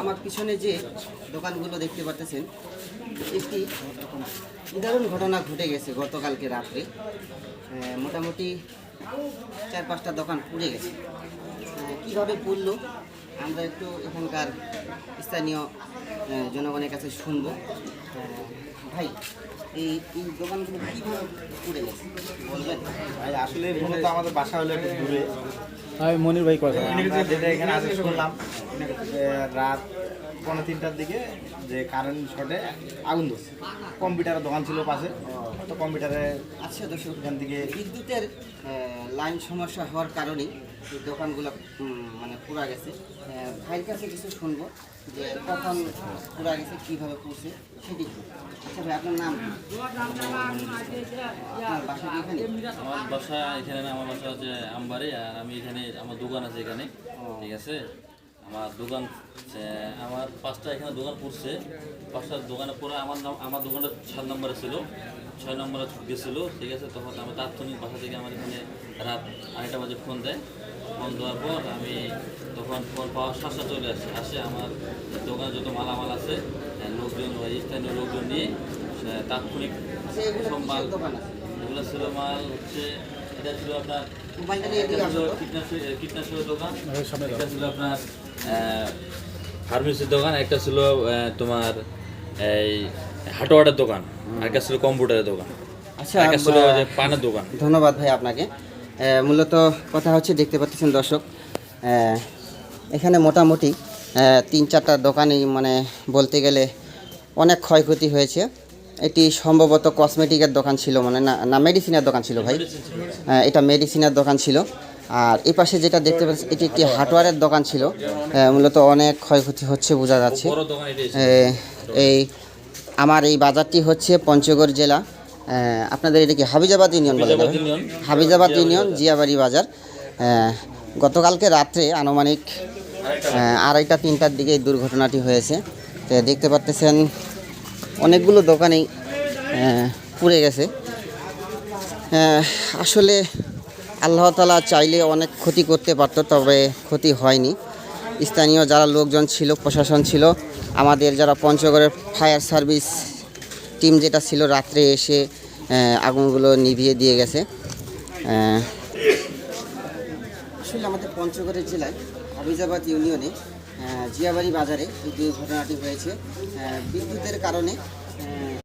আমার পিছনে যে দোকানগুলো দেখতে পাচ্ছেন, একটি নিদারুণ ঘটনা ঘটে গেছে গতকালকে রাত্রে। মোটামুটি 4-5টা দোকান পুড়ে গেছে। কীভাবে পুড়লো আমরা একটু এখানকার স্থানীয় জনগণের কাছে শুনবো। ভাই, এই দোকানগুলো কীভাবে পুড়ে গেছে বলবেন? ভাই আসলে মূলত আমাদের বাসা হলো একটু দূরে। মনির ভাই কথা আমরা যেটা এখানে আসে শুনলাম রাত 2:30টার দিকে যে কারেন্ট শর্টে আগুন ধরছে। কম্পিউটারের দোকান ছিল পাশে, তো কম্পিউটারে আচ্ছা দর্শক, এখান থেকে বিদ্যুতের লাইন সমস্যা হওয়ার কারণেই এই দোকানগুলো মানে পুড়া গেছে। ভাইয়ের কাছে কিছু শুনবো যে কখন পুড়া গেছে, কীভাবে পুড়ছে সেটি। আচ্ছা ভাই, আপনার নাম? আপনার বাসা কি এখানে? আমার বাসা এখানে না, আমার বাসা হচ্ছে আমবাড়ি। আর আমি এখানে, আমার দোকান আছে এখানে, ঠিক আছে। আমার দোকান, আমার 5টা এখানে দোকান পড়ছে। 5টা দোকানে পরে আমার দোকানটা 7 নম্বরে ছিল, 6 নম্বরে গেছিলো, ঠিক আছে। তখন আমার তাৎক্ষণিক বাসা থেকে আমার এখানে রাত 2টা বাজে ফোন দেয়। ফোন দেওয়ার পর আমি তখন ফোন পাওয়ার সাথে চলে আসে আমার দোকানে যত মালামাল আছে, লোকজন, স্থানীয় লোকজন নিয়ে তাৎক্ষণিক আচ্ছা, এগুলো সব মাল, কিসের দোকান আছে? এগুলো ছিল মাল হচ্ছে, এটা ছিল আপনার মোবাইলটা নিয়ে এদিকে আসো তো। কীটনাশকের দোকান, একটা ছিল আপনার ফার্মেসির দোকান, একটা ছিল তোমার এই হার্ডওয়্যারের দোকান, আর একটা ছিল কম্পিউটারের দোকান, আচ্ছা, একটা ছিল যে পানের দোকান। ধন্যবাদ ভাই আপনাকে। মূলত কথা হচ্ছে, দেখতে পাচ্ছেন দর্শক, এখানে মোটামুটি 3-4টা দোকানই মানে বলতে গেলে অনেক ক্ষয়ক্ষতি হয়েছে। এটি সম্ভবত কসমেটিকের দোকান ছিল, মানে না মেডিসিনের দোকান ছিল ভাই। এটা মেডিসিনের দোকান ছিল। আর এই পাশে যেটা দেখতে পাচ্ছেন, এটি একটি হার্ডওয়্যারের দোকান ছিল। মূলত অনেক ক্ষয়ক্ষতি হচ্ছে বোঝা যাচ্ছে। বড় দোকান এটাই ছিল। এই আমার এই বাজারটি হচ্ছে পঞ্চগড় জেলা। আপনাদের এটা কি হাবিজাবাদ ইউনিয়ন বলে? হাবিজাবাদ ইউনিয়ন, জিয়াবাড়ি বাজার। গতকালকে রাত্রে আনুমানিক 2:30-3টার দিকে এই দুর্ঘটনাটি হয়েছে। তো দেখতে পাচ্ছেন অনেকগুলো দোকানেই পুড়ে গেছে। আসলে আল্লাহ তাআলা চাইলে অনেক ক্ষতি করতে পারত, তবে ক্ষতি হয়নি। স্থানীয় যারা লোকজন ছিল, প্রশাসন ছিল, আমাদের যারা পঞ্চগড়ের ফায়ার সার্ভিস টিম যেটা ছিল, রাত্রে এসে আগুনগুলো নিভিয়ে দিয়ে গেছে। আসলে আমাদের পঞ্চগড়ের জেলায় হাবিজাবাদ ইউনিয়নে জিয়াবাড়ি বাজারে এই দুর্ঘটনাটি হয়েছে। বিদ্যুতের কারণে